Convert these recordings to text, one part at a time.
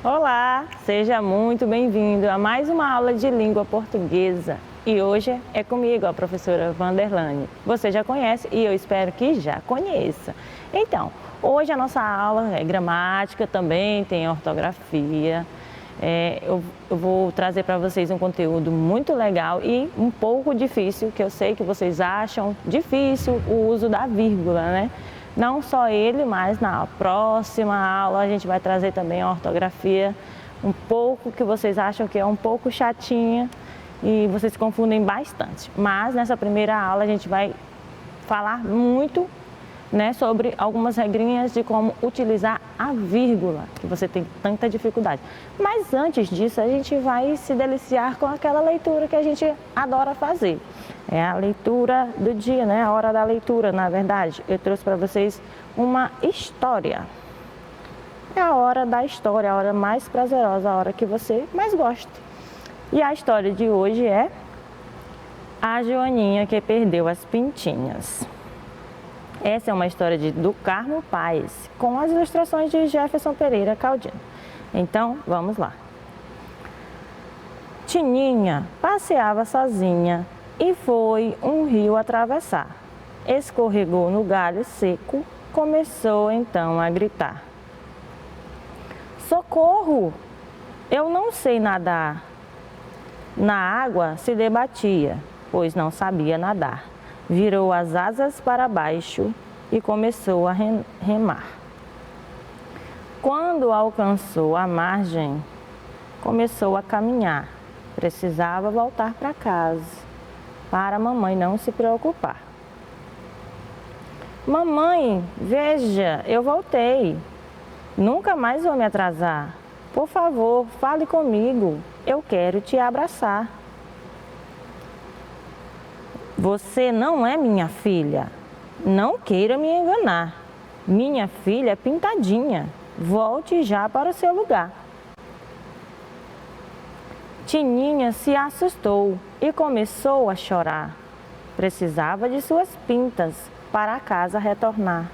Olá, seja muito bem-vindo a mais uma aula de língua portuguesa. E hoje é comigo, a professora Vanderlane. Você já conhece e eu espero que já conheça. Então, hoje a nossa aula é gramática, também tem ortografia. Eu vou trazer para vocês um conteúdo muito legal e um pouco difícil, que eu sei que vocês acham difícil o uso da vírgula, né? Não só ele, mas na próxima aula a gente vai trazer também a ortografia um pouco que vocês acham que é um pouco chatinha e vocês se confundem bastante. Mas nessa primeira aula a gente vai falar muito, né, sobre algumas regrinhas de como utilizar a vírgula, que você tem tanta dificuldade. Mas antes disso a gente vai se deliciar com aquela leitura que a gente adora fazer. É a leitura do dia, né? A hora da leitura, na verdade. Eu trouxe para vocês uma história. É a hora da história, a hora mais prazerosa, a hora que você mais gosta. E a história de hoje é a Joaninha que perdeu as pintinhas. Essa é uma história do Carmo Paes, com as ilustrações de Jefferson Pereira Caldino. Então, vamos lá. Tininha passeava sozinha e foi um rio atravessar. Escorregou no galho seco, começou então a gritar: socorro! Eu não sei nadar. Na água se debatia, pois não sabia nadar. Virou as asas para baixo e começou a remar. Quando alcançou a margem, começou a caminhar. Precisava voltar para casa, para a mamãe não se preocupar. Mamãe, veja, eu voltei. Nunca mais vou me atrasar. Por favor, fale comigo. Eu quero te abraçar. Você não é minha filha. Não queira me enganar. Minha filha é pintadinha. Volte já para o seu lugar. Tininha se assustou e começou a chorar. Precisava de suas pintas para a casa retornar.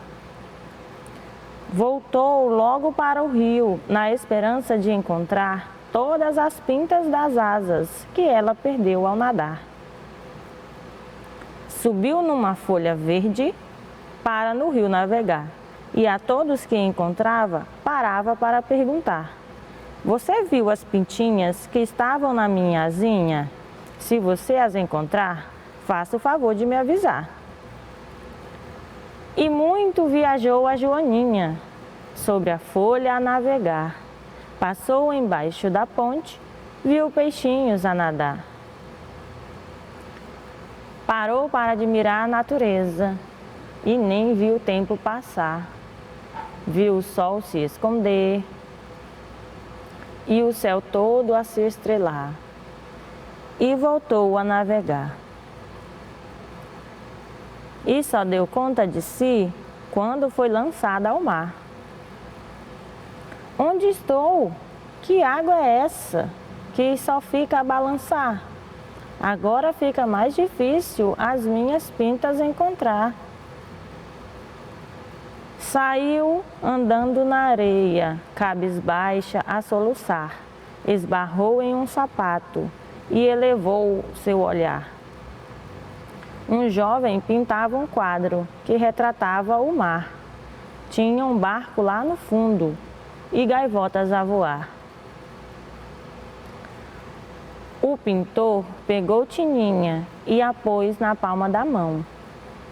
Voltou logo para o rio, na esperança de encontrar todas as pintas das asas que ela perdeu ao nadar. Subiu numa folha verde para no rio navegar, e a todos que encontrava parava para perguntar: você viu as pintinhas que estavam na minha asinha? Se você as encontrar, faça o favor de me avisar. E muito viajou a Joaninha, sobre a folha a navegar. Passou embaixo da ponte, viu peixinhos a nadar. Parou para admirar a natureza e nem viu o tempo passar. Viu o sol se esconder e o céu todo a se estrelar. E voltou a navegar. E só deu conta de si quando foi lançada ao mar. Onde estou? Que água é essa que só fica a balançar? Agora fica mais difícil as minhas pintas encontrar. Saiu andando na areia, cabisbaixa a soluçar. Esbarrou em um sapato e elevou seu olhar. Um jovem pintava um quadro que retratava o mar. Tinha um barco lá no fundo e gaivotas a voar. O pintor pegou Tininha e a pôs na palma da mão.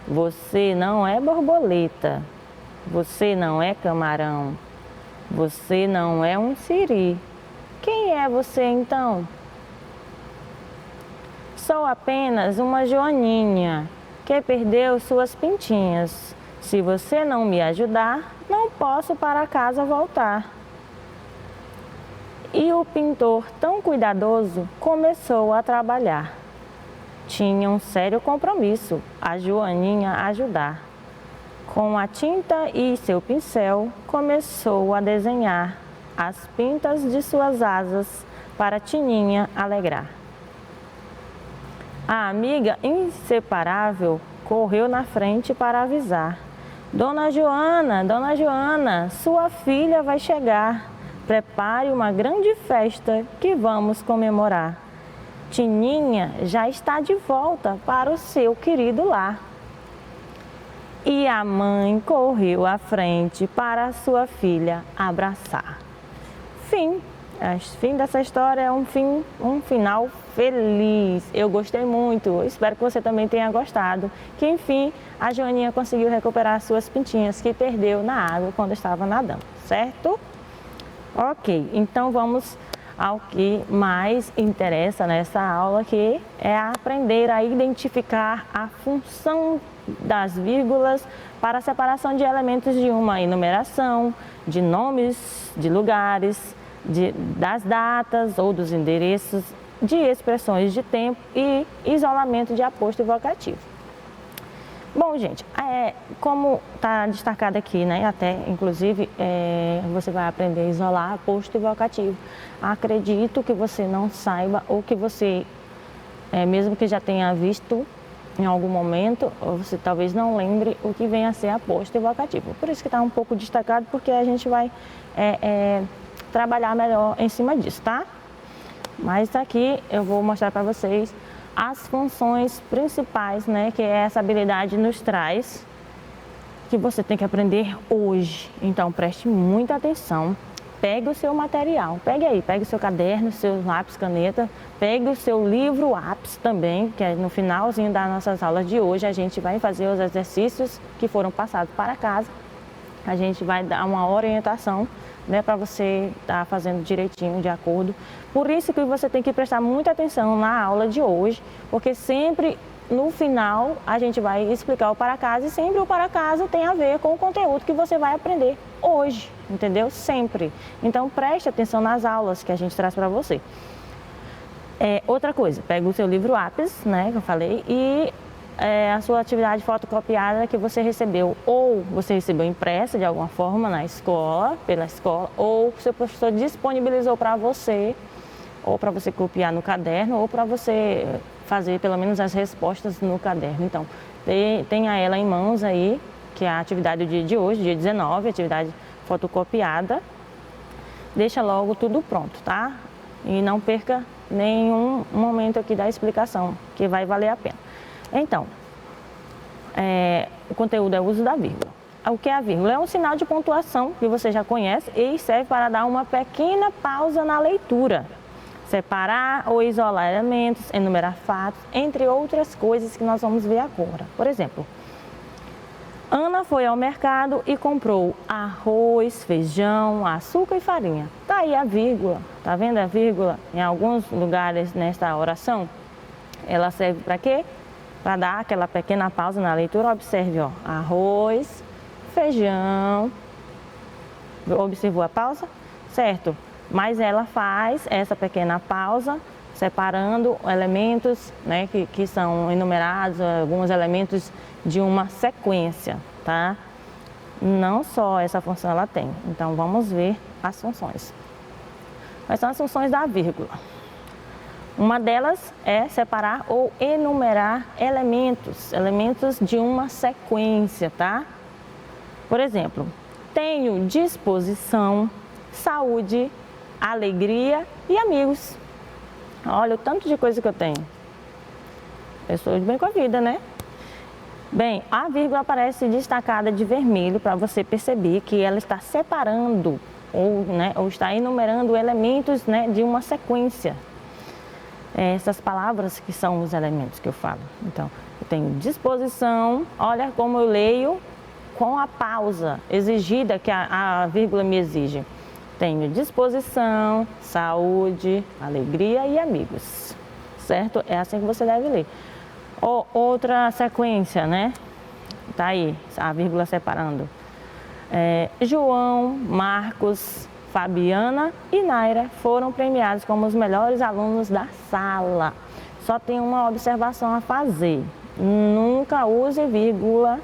Você não é borboleta, você não é camarão, você não é um siri. Quem é você então? Sou apenas uma Joaninha que perdeu suas pintinhas. Se você não me ajudar, não posso para casa voltar. E o pintor, tão cuidadoso, começou a trabalhar. Tinha um sério compromisso, a Joaninha ajudar. Com a tinta e seu pincel, começou a desenhar as pintas de suas asas para Tininha alegrar. A amiga inseparável correu na frente para avisar: Dona Joana, sua filha vai chegar. prepare uma grande festa que vamos comemorar. Tininha já está de volta para o seu querido lar. E a mãe correu à frente para a sua filha abraçar. Fim. O fim dessa história é um final feliz. Eu gostei muito, espero que você também tenha gostado. Que enfim, a Joaninha conseguiu recuperar suas pintinhas que perdeu na água quando estava nadando, certo? Ok, então vamos ao que mais interessa nessa aula, que é aprender a identificar a função das vírgulas para a separação de elementos de uma enumeração, de nomes, de lugares, das datas ou dos endereços, de expressões de tempo e isolamento de aposto e vocativo. Bom, gente, como está destacado aqui, né, até inclusive você vai aprender a isolar aposto e vocativo. Acredito que você não saiba ou que você, mesmo que já tenha visto em algum momento, você talvez não lembre o que vem a ser aposto e vocativo. Por isso que está um pouco destacado, porque a gente vai trabalhar melhor em cima disso, tá? Mas aqui eu vou mostrar para vocês as funções principais, né, que essa habilidade nos traz, que você tem que aprender hoje. Então preste muita atenção, pegue o seu material, pegue o seu caderno, seu lápis, caneta, pegue o seu livro ápice também, que é no finalzinho das nossas aulas de hoje a gente vai fazer os exercícios que foram passados para casa. A gente vai dar uma orientação, né, para você estar fazendo direitinho, de acordo. Por isso que você tem que prestar muita atenção na aula de hoje, porque sempre no final a gente vai explicar o para casa e sempre o para casa tem a ver com o conteúdo que você vai aprender hoje, entendeu? Sempre. Então preste atenção nas aulas que a gente traz para você. Outra coisa, pega o seu livro ápice, né, que eu falei, e a sua atividade fotocopiada que você recebeu, ou você recebeu impressa de alguma forma na escola, pela escola, ou o seu professor disponibilizou para você, ou para você copiar no caderno, ou para você fazer pelo menos as respostas no caderno. Então, tenha ela em mãos aí, que é a atividade do dia de hoje, dia 19, atividade fotocopiada. Deixa logo tudo pronto, tá? E não perca nenhum momento aqui da explicação, que vai valer a pena. Então, o conteúdo é o uso da vírgula. O que é a vírgula? É um sinal de pontuação que você já conhece e serve para dar uma pequena pausa na leitura. Separar ou isolar elementos, enumerar fatos, entre outras coisas que nós vamos ver agora. Por exemplo, Ana foi ao mercado e comprou arroz, feijão, açúcar e farinha. Tá aí a vírgula. Tá vendo a vírgula? Em alguns lugares nesta oração, ela serve para quê? Para dar aquela pequena pausa na leitura. Observe, ó, arroz, feijão. Observou a pausa? Certo. Mas ela faz essa pequena pausa, separando elementos, né, que são enumerados, alguns elementos de uma sequência, tá? Não só essa função ela tem. Então vamos ver as funções. Quais são as funções da vírgula? Uma delas é separar ou enumerar elementos de uma sequência, tá? Por exemplo, tenho disposição, saúde, alegria e amigos. Olha o tanto de coisa que eu tenho. Eu estou de bem com a vida, né? Bem, a vírgula aparece destacada de vermelho para você perceber que ela está separando ou está enumerando elementos, né, de uma sequência. Essas palavras que são os elementos que eu falo. Então, eu tenho disposição, olha como eu leio com a pausa exigida que a vírgula me exige. Tenho disposição, saúde, alegria e amigos, certo? É assim que você deve ler. Outra sequência, né? Tá aí, a vírgula separando. João, Marcos, Fabiana e Naira foram premiados como os melhores alunos da sala. Só tem uma observação a fazer. Nunca use vírgula,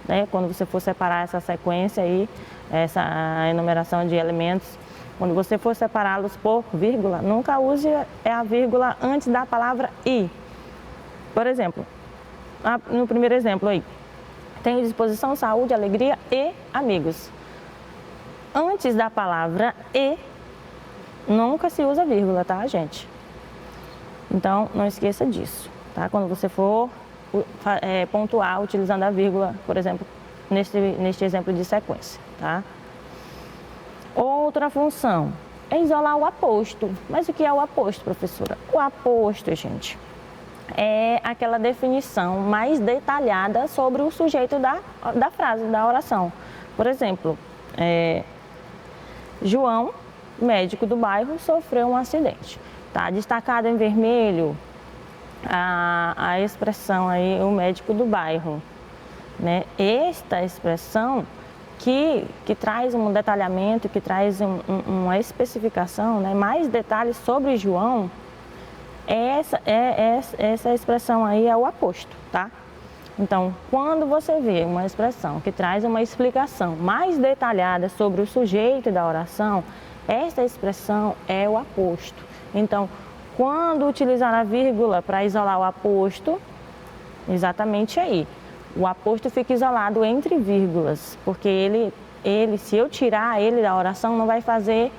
né? Quando você for separar essa sequência aí, essa enumeração de elementos, quando você for separá-los por vírgula, nunca use a vírgula antes da palavra e. Por exemplo, no primeiro exemplo aí, tenho disposição, saúde, alegria e amigos. Antes da palavra e, nunca se usa vírgula, tá, gente? Então, não esqueça disso, tá? Quando você for pontuar utilizando a vírgula, por exemplo, neste exemplo de sequência, tá? Outra função é isolar o aposto. Mas o que é o aposto, professora? O aposto, gente, é aquela definição mais detalhada sobre o sujeito da frase, da oração. Por exemplo, João, médico do bairro, sofreu um acidente. Tá destacado em vermelho a expressão aí, o médico do bairro, né? Esta expressão que traz um detalhamento, que traz uma especificação, né? Mais detalhes sobre João, essa expressão aí é o aposto, tá? Então, quando você vê uma expressão que traz uma explicação mais detalhada sobre o sujeito da oração, esta expressão é o aposto. Então, quando utilizar a vírgula para isolar o aposto, exatamente aí. O aposto fica isolado entre vírgulas, porque ele, se eu tirar ele da oração, não vai fazer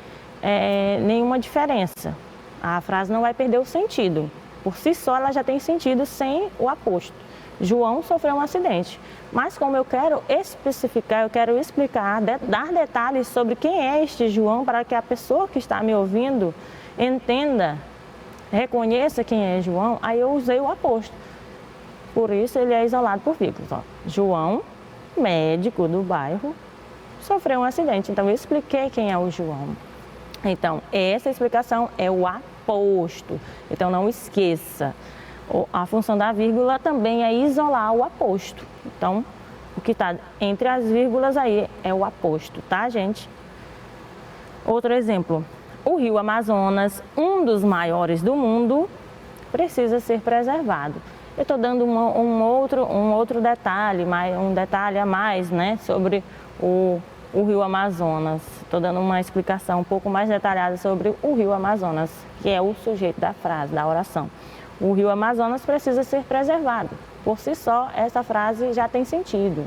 nenhuma diferença. A frase não vai perder o sentido. Por si só, ela já tem sentido sem o aposto. João sofreu um acidente. Mas como eu quero especificar, eu quero explicar, dar detalhes sobre quem é este João, para que a pessoa que está me ouvindo entenda, reconheça quem é João, aí eu usei o aposto. Por isso ele é isolado por vírgulas. Ó. João, médico do bairro, sofreu um acidente. Então eu expliquei quem é o João. Então essa explicação é o aposto. Então não esqueça. A função da vírgula também é isolar o aposto. Então o que está entre as vírgulas aí é o aposto, tá, gente? Outro exemplo. O rio Amazonas, um dos maiores do mundo, precisa ser preservado. Eu estou dando um outro detalhe, um detalhe a mais, né, sobre o rio Amazonas. Estou dando uma explicação um pouco mais detalhada sobre o rio Amazonas, que é o sujeito da frase, da oração. O rio Amazonas precisa ser preservado. Por si só, essa frase já tem sentido.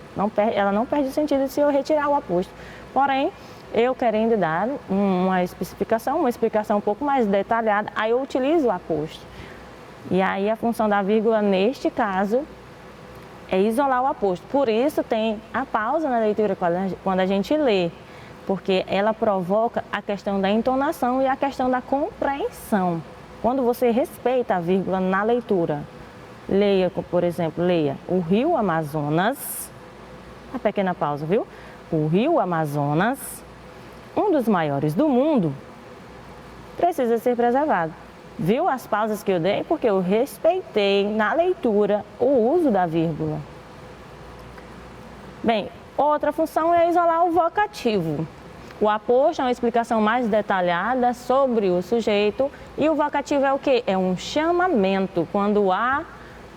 Ela não perde sentido se eu retirar o aposto. Porém, eu querendo dar uma explicação um pouco mais detalhada, aí eu utilizo o aposto. E aí a função da vírgula, neste caso, é isolar o aposto. Por isso tem a pausa na leitura quando a gente lê, porque ela provoca a questão da entonação e a questão da compreensão. Quando você respeita a vírgula na leitura, leia, por exemplo, leia o rio Amazonas, a pequena pausa, viu? O rio Amazonas, um dos maiores do mundo, precisa ser preservado. Viu as pausas que eu dei? Porque eu respeitei na leitura o uso da vírgula. Bem, outra função é isolar o vocativo. O aposto é uma explicação mais detalhada sobre o sujeito e o vocativo é o quê? É um chamamento. Quando há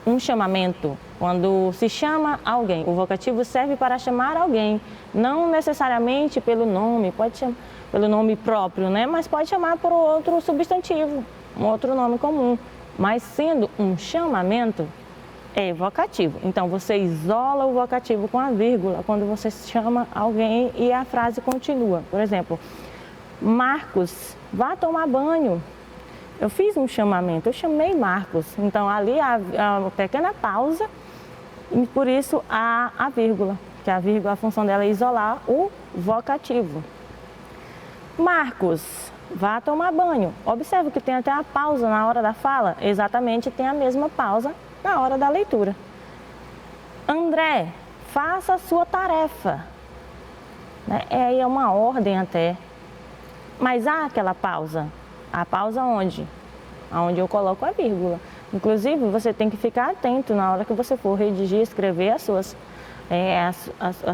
um chamamento, quando se chama alguém, o vocativo serve para chamar alguém, não necessariamente pelo nome, pode chamar pelo nome próprio, né? Mas pode chamar por outro substantivo, um outro nome comum. Mas sendo um chamamento, é vocativo. Então você isola o vocativo com a vírgula quando você chama alguém e a frase continua. Por exemplo, Marcos, vá tomar banho. Eu fiz um chamamento, eu chamei Marcos. Então ali a pequena pausa e por isso a vírgula, que a vírgula, a função dela é isolar o vocativo. Marcos, vá tomar banho. Observe que tem até a pausa na hora da fala, exatamente tem a mesma pausa na hora da leitura. André, faça a sua tarefa. É uma ordem até. Mas há aquela pausa. A pausa onde? Onde eu coloco a vírgula. Inclusive, você tem que ficar atento na hora que você for redigir, escrever as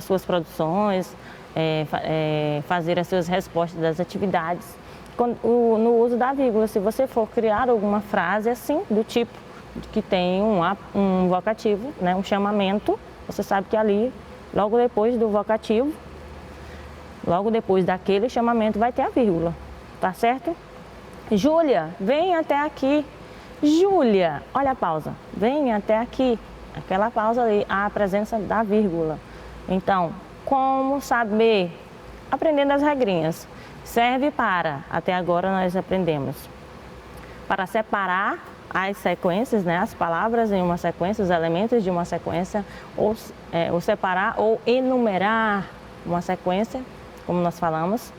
suas produções, fazer as suas respostas das atividades. No uso da vírgula, se você for criar alguma frase assim, do tipo que tem um vocativo, né, um chamamento, você sabe que ali, logo depois do vocativo, logo depois daquele chamamento vai ter a vírgula, tá certo? Júlia, vem até aqui. Júlia, olha a pausa, vem até aqui. Aquela pausa ali, a presença da vírgula. Então, como saber? Aprendendo as regrinhas. serve para, até agora nós aprendemos, para separar as sequências, né, as palavras em uma sequência, os elementos de uma sequência, ou separar ou enumerar uma sequência, como nós falamos.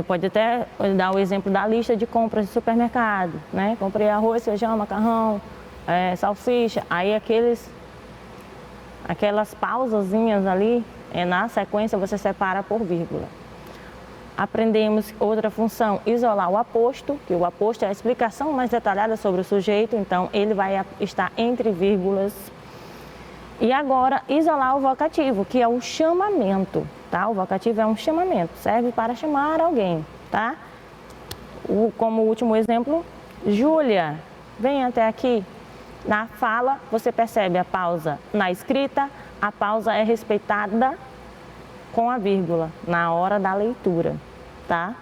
Pode até dar o exemplo da lista de compras de supermercado, né? Comprei arroz, feijão, macarrão, salsicha, aí aquelas pausazinhas ali, na sequência você separa por vírgula. Aprendemos outra função, isolar o aposto, que o aposto é a explicação mais detalhada sobre o sujeito, então ele vai estar entre vírgulas. E agora, isolar o vocativo, que é o chamamento, tá? O vocativo é um chamamento, serve para chamar alguém, tá? Como último exemplo, Júlia, vem até aqui. Na fala, você percebe a pausa. Na escrita, a pausa é respeitada com a vírgula, na hora da leitura, tá?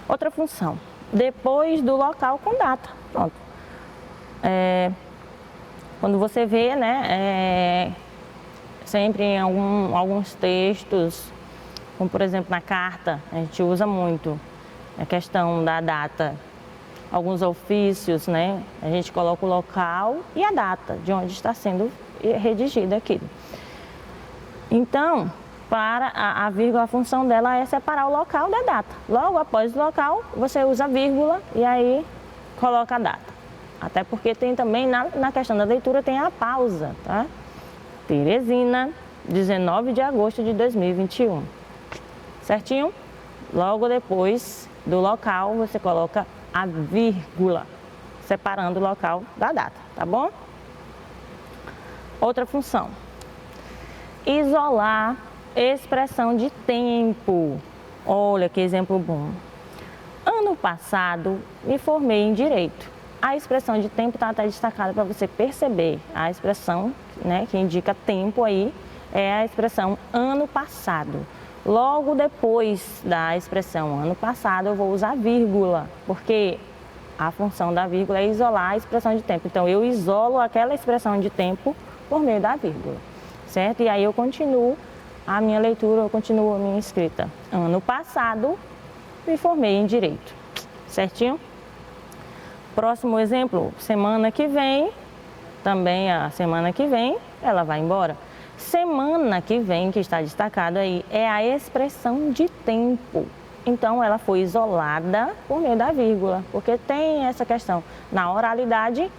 Outra função, depois do local com data, pronto. Quando você vê, né, sempre em alguns textos, como por exemplo na carta, a gente usa muito a questão da data. Alguns ofícios, né, a gente coloca o local e a data de onde está sendo redigido aquilo. Então, para a vírgula, a função dela é separar o local da data. Logo após o local, você usa a vírgula e aí coloca a data. Até porque tem também, na questão da leitura, tem a pausa, tá? Teresina, 19 de agosto de 2021. Certinho? Logo depois do local, você coloca a vírgula, separando o local da data, tá bom? Outra função. Isolar expressão de tempo. Olha que exemplo bom. Ano passado me formei em Direito. A expressão de tempo está até destacada para você perceber. A expressão, né, que indica tempo aí é a expressão ano passado. Logo depois da expressão ano passado eu vou usar vírgula, porque a função da vírgula é isolar a expressão de tempo. Então eu isolo aquela expressão de tempo por meio da vírgula, certo? E aí eu continuo a minha leitura, eu continuo a minha escrita. Ano passado me formei em Direito, certinho? Próximo exemplo, semana que vem, também a semana que vem, ela vai embora. Semana que vem, que está destacado aí, é a expressão de tempo. Então, ela foi isolada por meio da vírgula, porque tem essa questão. Na oralidade,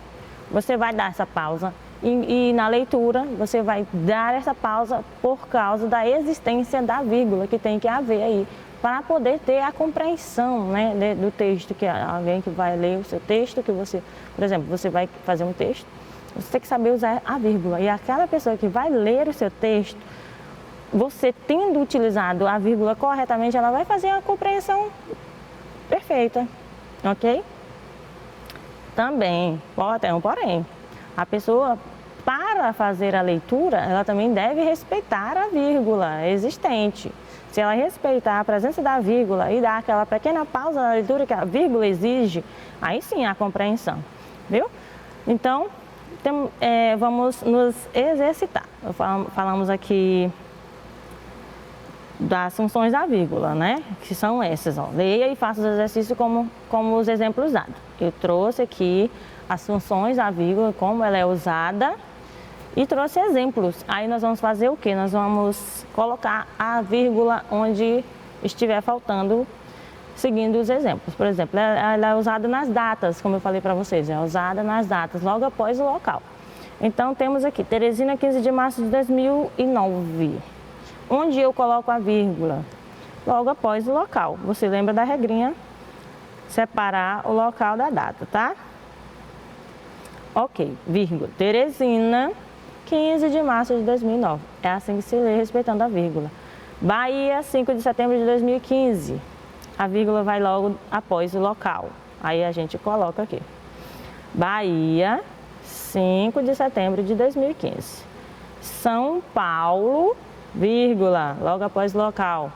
você vai dar essa pausa e na leitura, você vai dar essa pausa por causa da existência da vírgula que tem que haver aí, para poder ter a compreensão, né, do texto, que alguém que vai ler o seu texto, que você, por exemplo, você vai fazer um texto, você tem que saber usar a vírgula. E aquela pessoa que vai ler o seu texto, você tendo utilizado a vírgula corretamente, ela vai fazer a compreensão perfeita, ok? Também, tem um porém, a pessoa, para fazer a leitura, ela também deve respeitar a vírgula existente. Se ela respeitar a presença da vírgula e dar aquela pequena pausa na leitura que a vírgula exige, aí sim a compreensão, viu? Então, vamos nos exercitar. Falamos aqui das funções da vírgula, né? Que são essas, ó. Leia e faça os exercícios como os exemplos dados. Eu trouxe aqui as funções da vírgula, como ela é usada, e trouxe exemplos. Aí nós vamos fazer o quê? Nós vamos colocar a vírgula onde estiver faltando, seguindo os exemplos. Por exemplo, ela é usada nas datas, como eu falei para vocês, é usada nas datas, logo após o local. Então, temos aqui, Teresina, 15 de março de 2009. Onde eu coloco a vírgula? Logo após o local. Você lembra da regrinha? Separar o local da data, tá? Ok, vírgula. Teresina, 15 de março de 2009. É assim que se lê, respeitando a vírgula. Bahia, 5 de setembro de 2015. A vírgula vai logo após o local. Aí a gente coloca aqui. Bahia, 5 de setembro de 2015. São Paulo, vírgula, logo após o local.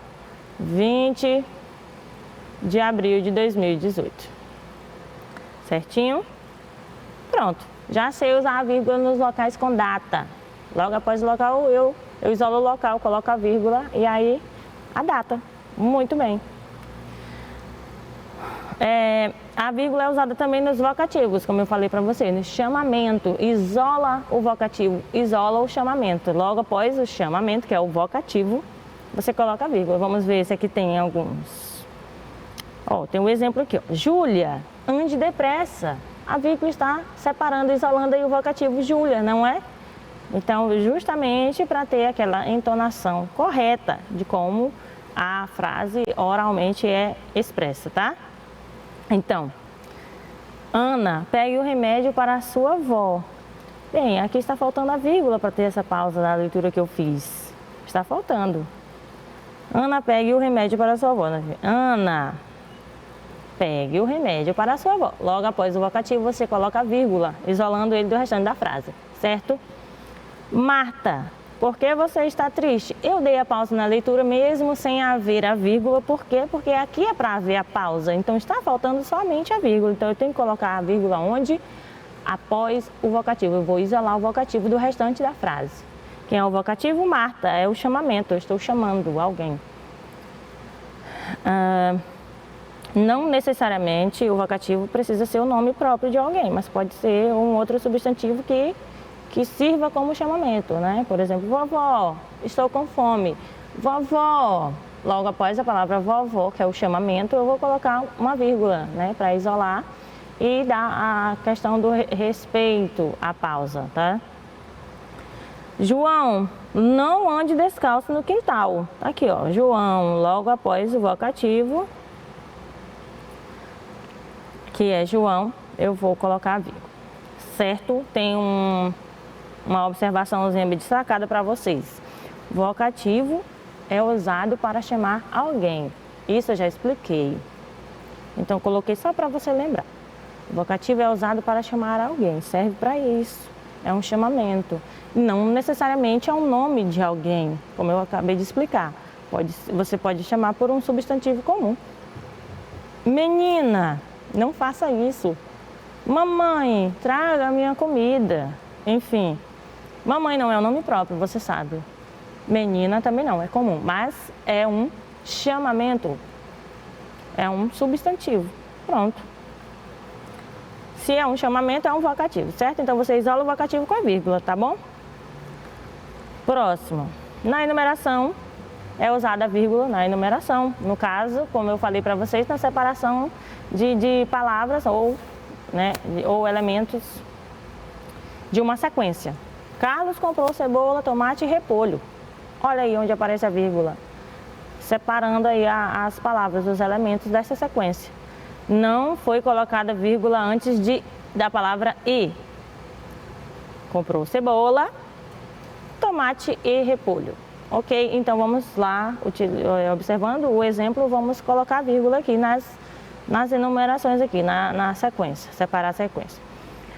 20 de abril de 2018. Certinho? Pronto. Já sei usar a vírgula nos locais com data. Logo após o local, eu isolo o local, coloco a vírgula e aí a data. Muito bem. A vírgula é usada também nos vocativos, como eu falei para você, no chamamento. Isola o vocativo, isola o chamamento. Logo após o chamamento, que é o vocativo, você coloca a vírgula. Vamos ver se aqui tem alguns. Tem um exemplo aqui, ó. Júlia, ande depressa. A vírgula está separando, isolando aí o vocativo Júlia, não é? Então, justamente para ter aquela entonação correta de como a frase oralmente é expressa, tá? Então, Ana, pegue o remédio para a sua avó. Bem, aqui está faltando a vírgula para ter essa pausa na leitura que eu fiz. Está faltando. Ana, pegue o remédio para a sua avó. Ana, pegue o remédio para a sua avó. Logo após o vocativo, você coloca a vírgula, isolando ele do restante da frase, certo? Marta, por que você está triste? Eu dei a pausa na leitura mesmo sem haver a vírgula. Por quê? Porque aqui é para haver a pausa. Então, está faltando somente a vírgula. Então, eu tenho que colocar a vírgula onde? Após o vocativo. Eu vou isolar o vocativo do restante da frase. Quem é o vocativo? Marta. É o chamamento. Eu estou chamando alguém. Não necessariamente o vocativo precisa ser o nome próprio de alguém, mas pode ser um outro substantivo que sirva como chamamento, né? Por exemplo, vovó, estou com fome. Vovó, logo após a palavra vovó, que é o chamamento, eu vou colocar uma vírgula, né? Para isolar e dar a questão do respeito à pausa, tá? João, não ande descalço no quintal. Aqui, ó, João, logo após o vocativo, que é João, eu vou colocar a vírgula, certo? Tem uma observaçãozinha bem destacada para vocês. Vocativo é usado para chamar alguém. Isso eu já expliquei. Então, coloquei só para você lembrar. Vocativo é usado para chamar alguém, serve para isso. É um chamamento. Não necessariamente é um nome de alguém, como eu acabei de explicar. Você pode chamar por um substantivo comum. Menina, não faça isso. Mamãe, traga a minha comida. Enfim. Mamãe não é o nome próprio, você sabe. Menina também não, é comum, mas é um chamamento, é um substantivo. Pronto. Se é um chamamento, é um vocativo, certo? Então você isola o vocativo com a vírgula, tá bom? Próximo. Na enumeração, é usada a vírgula na enumeração. No caso, como eu falei para vocês, na separação de palavras ou elementos de uma sequência. Carlos comprou cebola, tomate e repolho. Olha aí onde aparece a vírgula. Separando aí as palavras, os elementos dessa sequência. Não foi colocada vírgula antes da palavra e. Comprou cebola, tomate e repolho. Ok? Então vamos lá, observando o exemplo, vamos colocar a vírgula aqui nas enumerações aqui, na sequência, separar a sequência.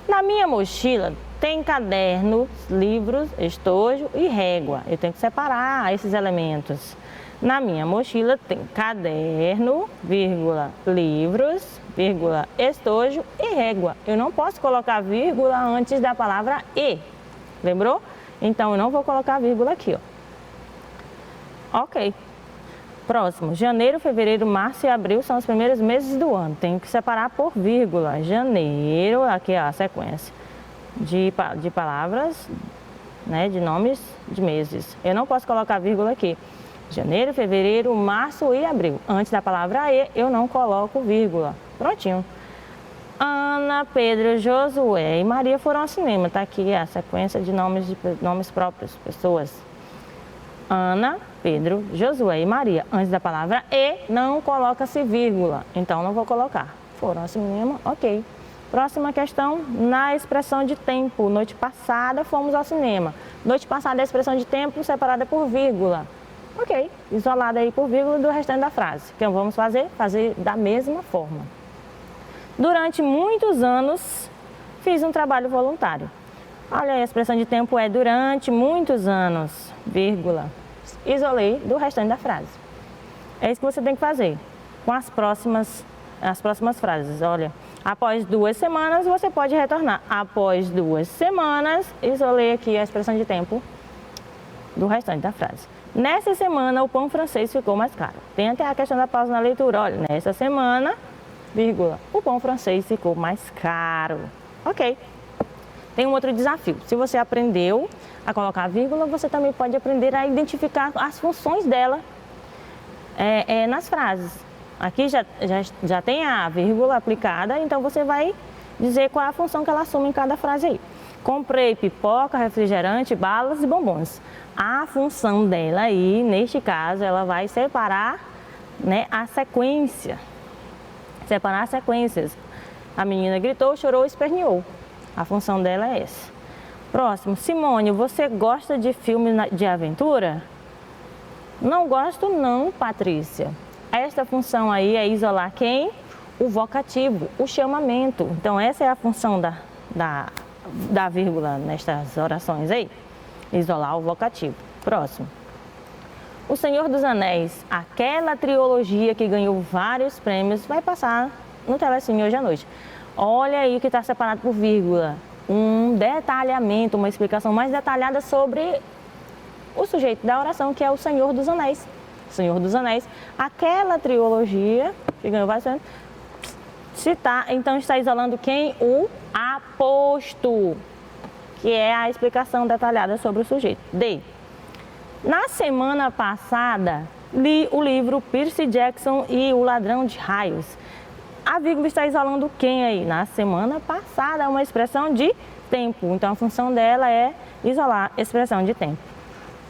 Na minha mochila tem cadernos, livros, estojo e régua. Eu tenho que separar esses elementos. Na minha mochila tem caderno, vírgula, livros, vírgula, estojo e régua. Eu não posso colocar vírgula antes da palavra e. Lembrou? Então eu não vou colocar vírgula aqui, ó. Ok. Próximo. Janeiro, fevereiro, março e abril são os primeiros meses do ano. Tenho que separar por vírgula. Janeiro, aqui ó, a sequência de palavras, né, de nomes de meses. Eu não posso colocar vírgula aqui. Janeiro, fevereiro, março e abril. Antes da palavra e, eu não coloco vírgula. Prontinho. Ana, Pedro, Josué e Maria foram ao cinema. Tá aqui a sequência de nomes próprios, pessoas. Ana, Pedro, Josué e Maria. Antes da palavra e, não coloca-se vírgula. Então, não vou colocar. Foram ao cinema, ok. Próxima questão, na expressão de tempo. Noite passada fomos ao cinema. Noite passada é a expressão de tempo separada por vírgula. Ok, isolada aí por vírgula do restante da frase. Então, vamos fazer da mesma forma. Durante muitos anos, fiz um trabalho voluntário. Olha aí, a expressão de tempo é durante muitos anos, vírgula. Isolei do restante da frase. É isso que você tem que fazer com as próximas frases. Olha, após 2 semanas, você pode retornar. Após 2 semanas, isolei aqui a expressão de tempo do restante da frase. Nessa semana, o pão francês ficou mais caro. Tem até a questão da pausa na leitura. Olha, nessa semana, vírgula, o pão francês ficou mais caro. Ok. Tem um outro desafio. Se você aprendeu a colocar vírgula, você também pode aprender a identificar as funções dela nas frases. Aqui já tem a vírgula aplicada, então você vai dizer qual é a função que ela assume em cada frase aí. Comprei pipoca, refrigerante, balas e bombons. A função dela aí, neste caso, ela vai separar, né, a sequência. Separar as sequências. A menina gritou, chorou, esperneou. A função dela é essa. Próximo. Simone, você gosta de filmes de aventura? Não gosto não, Patrícia. Esta função aí é isolar quem? O vocativo, o chamamento. Então essa é a função da vírgula nestas orações aí. Isolar o vocativo. Próximo. O Senhor dos Anéis, aquela trilogia que ganhou vários prêmios, vai passar no Telecine hoje à noite. Olha aí que está separado por vírgula. Um detalhamento, uma explicação mais detalhada sobre o sujeito da oração, que é o Senhor dos Anéis. Senhor dos Anéis, aquela trilogia que ganhou vários prêmios. Então está isolando quem? O aposto, que é a explicação detalhada sobre o sujeito. D. Na semana passada, li o livro Percy Jackson e o Ladrão de Raios. A vírgula está isolando quem aí? Na semana passada, é uma expressão de tempo. Então a função dela é isolar a expressão de tempo.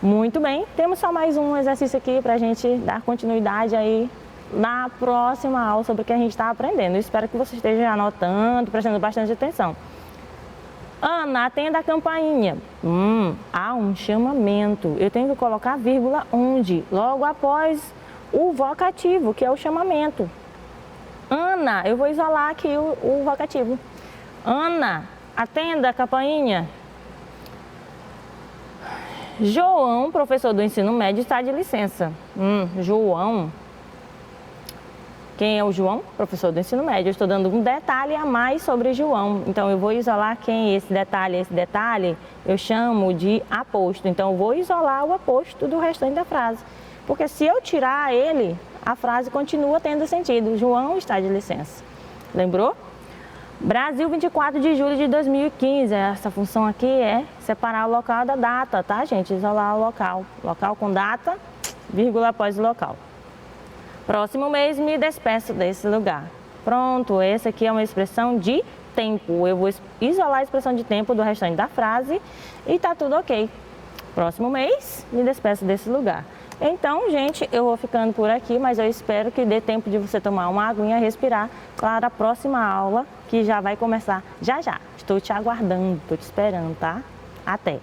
Muito bem, temos só mais um exercício aqui para a gente dar continuidade aí na próxima aula sobre o que a gente está aprendendo. Eu espero que você esteja anotando, prestando bastante atenção. Ana, atenda a campainha. Há um chamamento. Eu tenho que colocar vírgula onde? Logo após o vocativo, que é o chamamento. Ana, eu vou isolar aqui o vocativo. Ana, atenda a campainha. João, professor do ensino médio, está de licença. João. Quem é o João? Professor do ensino médio. Eu estou dando um detalhe a mais sobre João. Então, eu vou isolar quem é esse detalhe. Esse detalhe eu chamo de aposto. Então, eu vou isolar o aposto do restante da frase. Porque se eu tirar ele, a frase continua tendo sentido. João está de licença. Lembrou? Brasil, 24 de julho de 2015. Essa função aqui é separar o local da data, tá, gente? Isolar o local. Local com data, vírgula após o local. Próximo mês, me despeço desse lugar. Pronto, essa aqui é uma expressão de tempo. Eu vou isolar a expressão de tempo do restante da frase e tá tudo ok. Próximo mês, me despeço desse lugar. Então, gente, eu vou ficando por aqui, mas eu espero que dê tempo de você tomar uma aguinha, respirar para a próxima aula, que já vai começar já já. Estou te aguardando, estou te esperando, tá? Até!